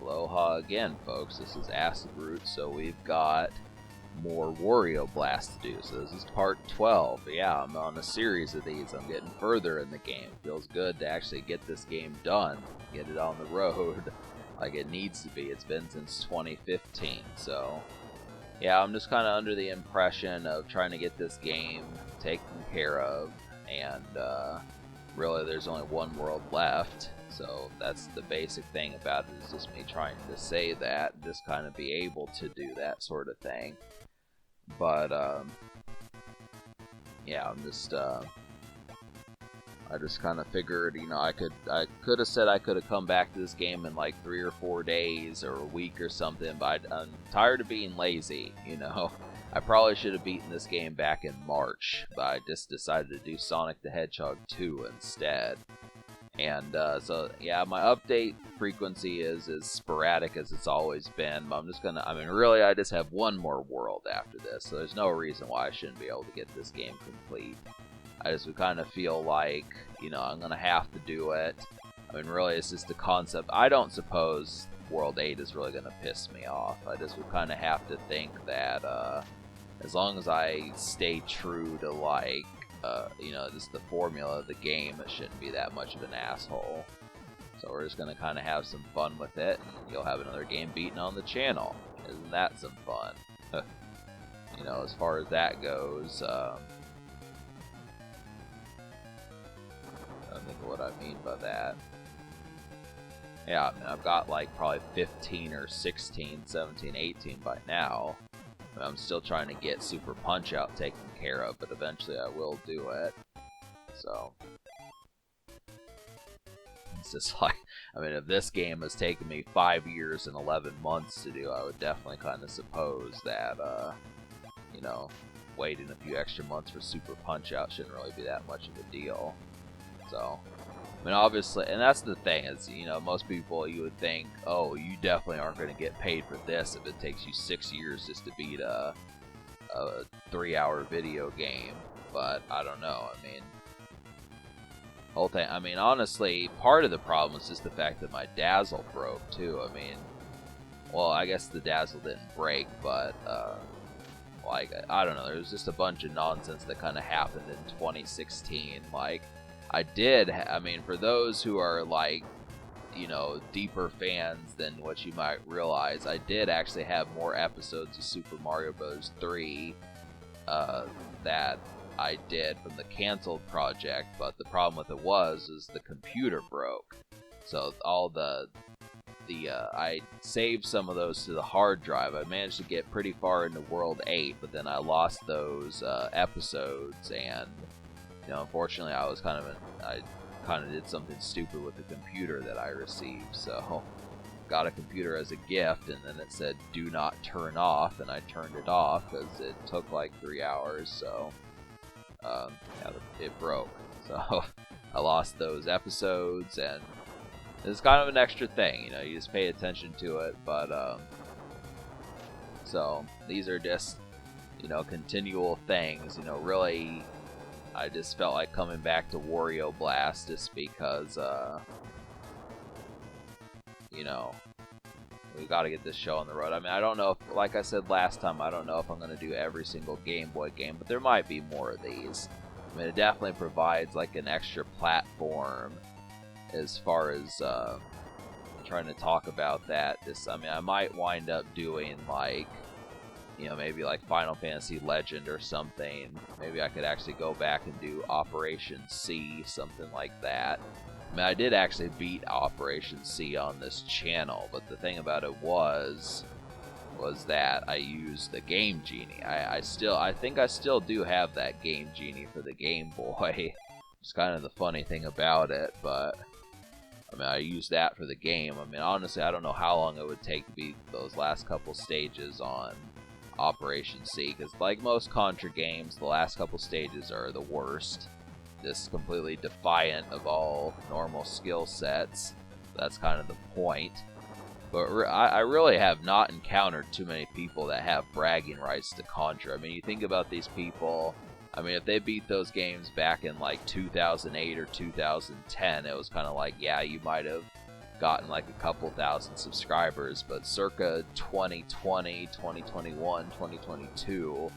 Aloha again, folks. This is Acid Root, so we've got more Wario Blast to do. So this is part 12. Yeah, I'm on a series of these. I'm getting further in the game. Feels good to actually get this game done, get it on the road like it needs to be. It's been since 2015, so yeah, I'm just kind of under the impression of trying to get this game taken care of, and really there's only one world left. So that's the basic thing about it, is just me trying to say that, and just kind of be able to do that sort of thing. But yeah, I just kind of figured, you know, I could have said I could have come back to this game in like 3 or 4 days or a week or something, but I'm tired of being lazy, you know. I probably should have beaten this game back in March, but I just decided to do Sonic the Hedgehog 2 instead. And so yeah, my update frequency is as sporadic as it's always been, but I'm just gonna, I mean, really I just have one more world after this, so there's no reason why I shouldn't be able to get this game complete. I just would kind of feel like, you know, I'm gonna have to do it. I mean, really, it's just the concept. I don't suppose World 8 is really gonna piss me off. I just would kind of have to think that as long as I stay true to, like, you know, just the formula of the game, it shouldn't be that much of an asshole. So we're just gonna kind of have some fun with it, and you'll have another game beaten on the channel. Isn't that some fun? You know, as far as that goes, I think of what I mean by that. Yeah, I mean, I've got like probably 15 or 16, 17, 18 by now. I'm still trying to get Super Punch-Out taken care of, but eventually I will do it. So it's just like, I mean, if this game has taken me 5 years and 11 months to do, I would definitely kind of suppose that, you know, waiting a few extra months for Super Punch-Out shouldn't really be that much of a deal. So, I mean, obviously, and that's the thing, is, you know, most people, you would think, oh, you definitely aren't going to get paid for this if it takes you 6 years just to beat a 3-hour video game. But I don't know. I mean, whole thing. I mean, honestly, part of the problem is just the fact that my Dazzle broke too. I mean, well, I guess the Dazzle didn't break, but like, I don't know. There was just a bunch of nonsense that kind of happened in 2016. Like, I mean, for those who are, like, you know, deeper fans than what you might realize, I did actually have more episodes of Super Mario Bros. 3 that I did from the canceled project, but the problem with it is the computer broke. So all I saved some of those to the hard drive. I managed to get pretty far into World 8, but then I lost those episodes, and you know, unfortunately, I kind of did something stupid with the computer that I received. So, got a computer as a gift, and then it said "Do not turn off," and I turned it off because it took like 3 hours. So, yeah, it broke. So, I lost those episodes, and it's kind of an extra thing. You know, you just pay attention to it. But so these are just, you know, continual things. You know, really, I just felt like coming back to Wario Blast just because, you know, we got to get this show on the road. I mean, I don't know if, like I said last time, I don't know if I'm going to do every single Game Boy game, but there might be more of these. I mean, it definitely provides like an extra platform as far as trying to talk about that. I mean, I might wind up doing like, you know, maybe like Final Fantasy Legend or something. Maybe I could actually go back and do Operation C, something like that. I mean, I did actually beat Operation C on this channel, but the thing about it was that I used the Game Genie. I think I still do have that Game Genie for the Game Boy. It's kind of the funny thing about it, but I mean, I used that for the game. I mean, honestly, I don't know how long it would take to beat those last couple stages on Operation C, because like most Contra games, the last couple stages are the worst. Just completely defiant of all normal skill sets. That's kind of the point. But I really have not encountered too many people that have bragging rights to Contra. I mean, you think about these people, I mean, if they beat those games back in like 2008 or 2010, it was kind of like, yeah, you might have gotten like a couple thousand subscribers, but circa 2020, 2021, 2022,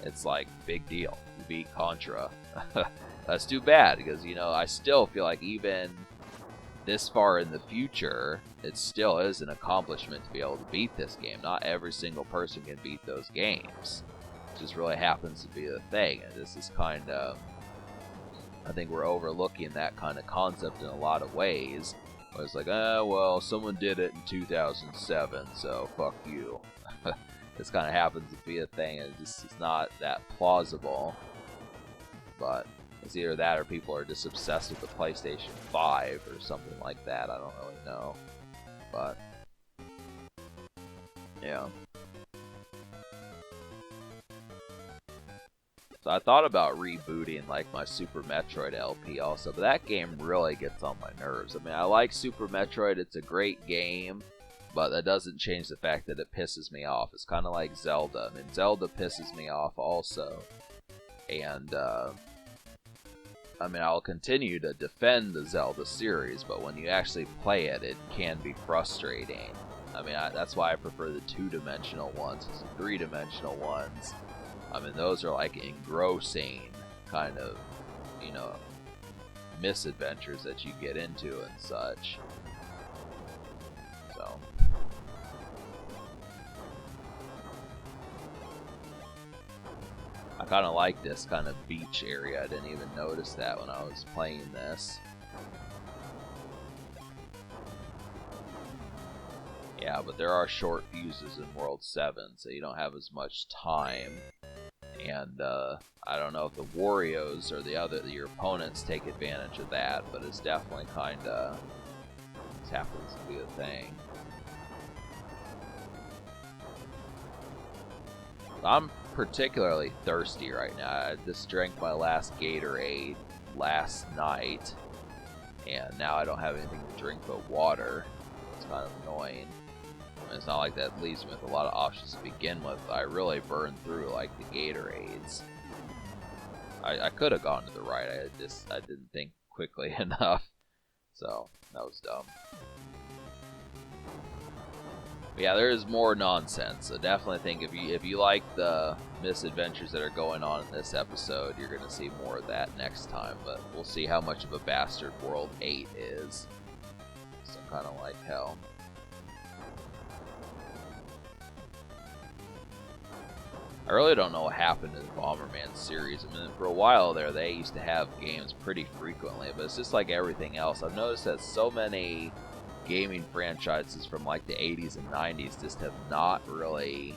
it's like big deal. You beat Contra. That's too bad, because, you know, I still feel like even this far in the future, it still is an accomplishment to be able to beat this game. Not every single person can beat those games. It just really happens to be the thing, and this is kind of, I think we're overlooking that kind of concept in a lot of ways. Where it's like, well, someone did it in 2007, so fuck you. This kind of happens to be a thing, and it's not that plausible. But it's either that or people are just obsessed with the PlayStation 5 or something like that. I don't really know. But, yeah. So I thought about rebooting like my Super Metroid LP also, but that game really gets on my nerves. I mean, I like Super Metroid, it's a great game, but that doesn't change the fact that it pisses me off. It's kind of like Zelda. I mean, Zelda pisses me off also. And, I mean, I'll continue to defend the Zelda series, but when you actually play it, it can be frustrating. I mean, that's why I prefer the two-dimensional ones, because the three-dimensional ones, I mean, those are like engrossing kind of, you know, misadventures that you get into and such. So. I kind of like this kind of beach area. I didn't even notice that when I was playing this. Yeah, but there are short fuses in World 7, so you don't have as much time. And I don't know if the Warios or your opponents take advantage of that, but it's definitely kind of, this happens to be a thing. I'm particularly thirsty right now. I just drank my last Gatorade last night, and now I don't have anything to drink but water. It's kind of annoying. It's not like that leaves me with a lot of options to begin with. I really burned through like the Gatorades. I could have gone to the right. I didn't think quickly enough. So that was dumb. But yeah, there is more nonsense. So definitely think if you like the misadventures that are going on in this episode, you're gonna see more of that next time. But we'll see how much of a bastard World 8 is. So kind of like hell. I really don't know what happened to the Bomberman series. I mean, for a while there, they used to have games pretty frequently, but it's just like everything else. I've noticed that so many gaming franchises from like the 80s and 90s just have not really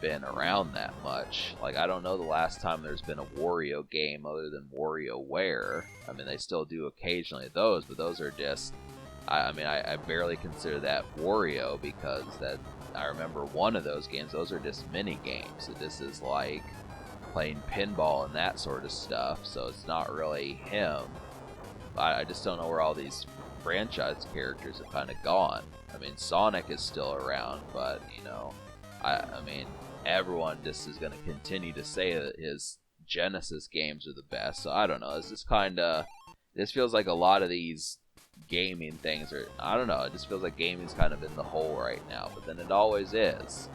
been around that much. Like, I don't know the last time there's been a Wario game other than WarioWare. I mean, they still do occasionally those, but those are just, I mean, I barely consider that Wario, because that, I remember one of those games, those are just mini games. So this is like playing pinball and that sort of stuff, so it's not really him. I just don't know where all these franchise characters have kind of gone. I mean, Sonic is still around, but, you know, I mean, everyone just is going to continue to say that his Genesis games are the best, so I don't know. It's just kind of, this feels like a lot of these gaming things are, I don't know, it just feels like gaming's kind of in the hole right now, but then it always is.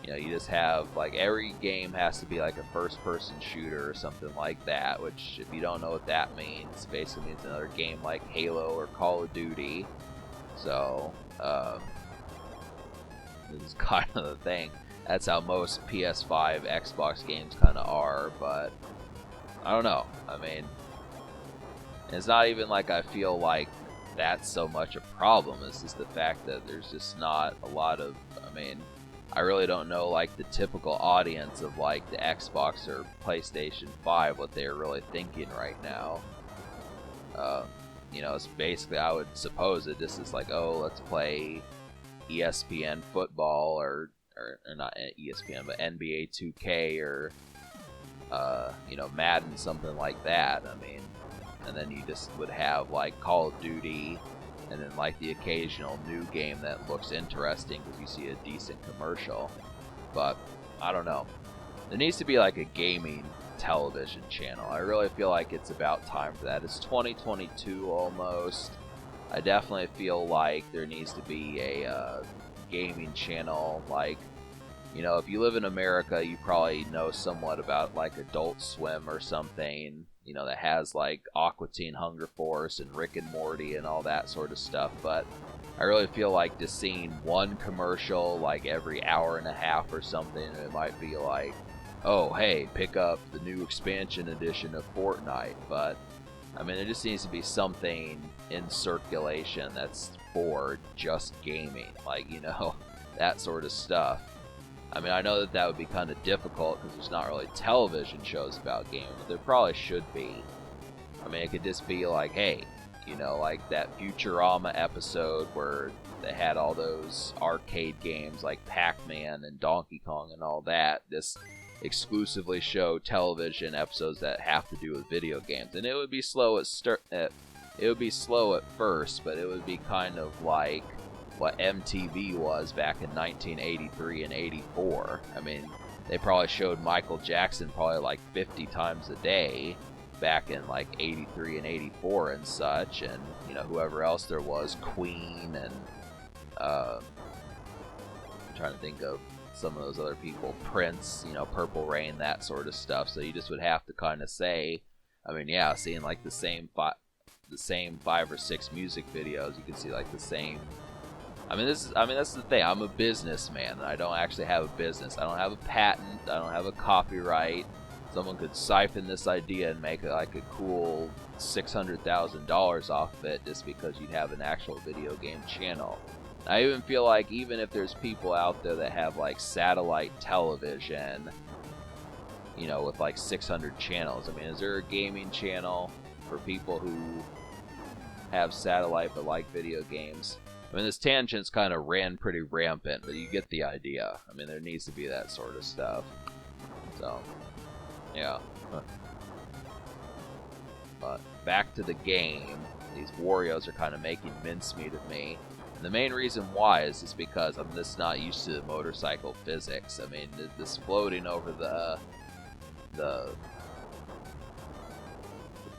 You know, you just have, like, every game has to be like a first-person shooter or something like that, which, if you don't know what that means, basically means another game like Halo or Call of Duty. So, this is kind of the thing. That's how most PS5, Xbox games kind of are, but I don't know. I mean, it's not even like I feel like that's so much a problem. It's just the fact that there's just not a lot of, I mean, I really don't know like the typical audience of like the Xbox or PlayStation 5, what they're really thinking right now. You know, it's basically, I would suppose that this is like, oh, let's play ESPN football or not ESPN, but NBA 2K or, you know, Madden, something like that. I mean, and then you just would have like Call of Duty, and then like the occasional new game that looks interesting because you see a decent commercial. But I don't know. There needs to be like a gaming television channel. I really feel like it's about time for that. It's 2022 almost. I definitely feel like there needs to be a gaming channel. Like, you know, if you live in America, you probably know somewhat about like Adult Swim or something, you know, that has like Aqua Teen Hunger Force and Rick and Morty and all that sort of stuff. But I really feel like just seeing one commercial like every hour and a half or something, it might be like, oh, hey, pick up the new expansion edition of Fortnite. But I mean, there just needs to be something in circulation that's for just gaming, like, you know, that sort of stuff. I mean, I know that that would be kind of difficult because there's not really television shows about gaming, but there probably should be. I mean, it could just be like, hey, you know, like that Futurama episode where they had all those arcade games like Pac-Man and Donkey Kong and all that. This exclusively show television episodes that have to do with video games, and it would be slow at it would be slow at first, but it would be kind of like what MTV was back in 1983 and 84. I mean, they probably showed Michael Jackson probably like 50 times a day back in like 83 and 84 and such, and you know, whoever else there was, Queen, and I'm trying to think of some of those other people, Prince, you know, Purple Rain, that sort of stuff. So you just would have to kind of say, I mean, yeah, seeing like the same 5 or 6 music videos, you can see like the same. I mean, that's the thing. I'm a businessman, and I don't actually have a business. I don't have a patent. I don't have a copyright. Someone could siphon this idea and make like a cool $600,000 off of it just because you'd have an actual video game channel. I even feel like even if there's people out there that have like satellite television, you know, with like 600 channels. I mean, is there a gaming channel for people who have satellite but like video games? I mean, this tangent's kind of ran pretty rampant, but you get the idea. I mean, there needs to be that sort of stuff. So, yeah. But back to the game, these Warrios are kind of making mincemeat of me. And the main reason why is just because I'm just not used to the motorcycle physics. I mean, this floating over the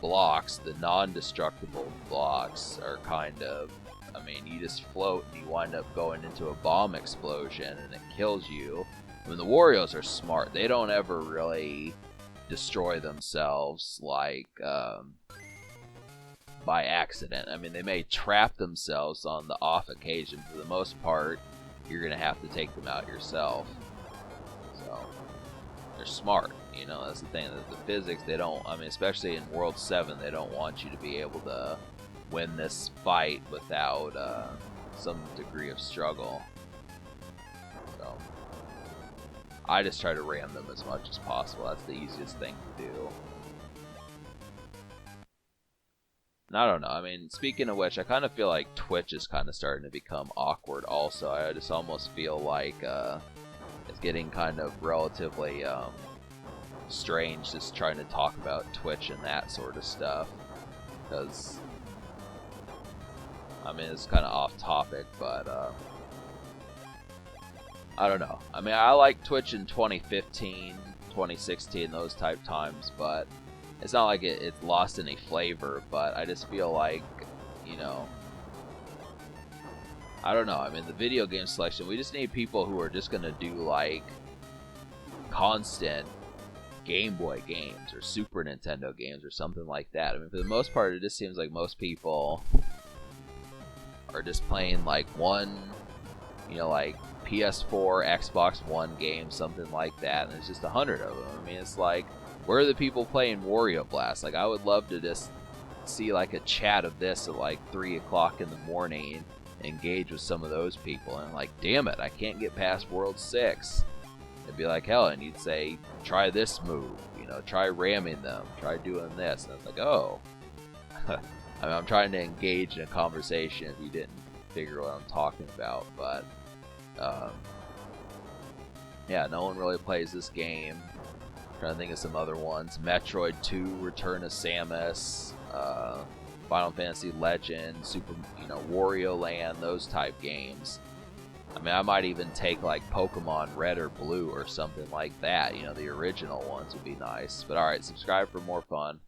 blocks, the non-destructible blocks, are kind of, I mean, you just float and you wind up going into a bomb explosion and it kills you. I mean, the Warrios are smart. They don't ever really destroy themselves like by accident. I mean, they may trap themselves on the off occasion. For the most part, you're going to have to take them out yourself. So, they're smart. You know, that's the thing. The physics, they don't, I mean, especially in World 7, they don't want you to be able to win this fight without some degree of struggle. So, I just try to ram them as much as possible. That's the easiest thing to do. And I don't know, I mean, speaking of which, I kind of feel like Twitch is kind of starting to become awkward also. I just almost feel like it's getting kind of relatively strange just trying to talk about Twitch and that sort of stuff. Because, I mean, it's kind of off topic, but I don't know. I mean, I like Twitch in 2015, 2016, those type times, but it's not like it's lost any flavor. But I just feel like, you know, I don't know. I mean, the video game selection, we just need people who are just going to do like constant Game Boy games or Super Nintendo games or something like that. I mean, for the most part, it just seems like most people are just playing like one, you know, like PS4, Xbox One game, something like that, and there's just 100 of them. I mean, it's like, where are the people playing Wario Blast? Like, I would love to just see like a chat of this at like 3 o'clock in the morning, engage with some of those people, and like, damn it, I can't get past World 6. It'd be like, hell, and you'd say, try this move, you know, try ramming them, try doing this, and it's like, oh. I mean, I'm trying to engage in a conversation if you didn't figure what I'm talking about, but yeah, no one really plays this game. I'm trying to think of some other ones. Metroid 2, Return of Samus, Final Fantasy Legend, Super, you know, Wario Land, those type games. I mean, I might even take like Pokemon Red or Blue or something like that. You know, the original ones would be nice. But alright, subscribe for more fun.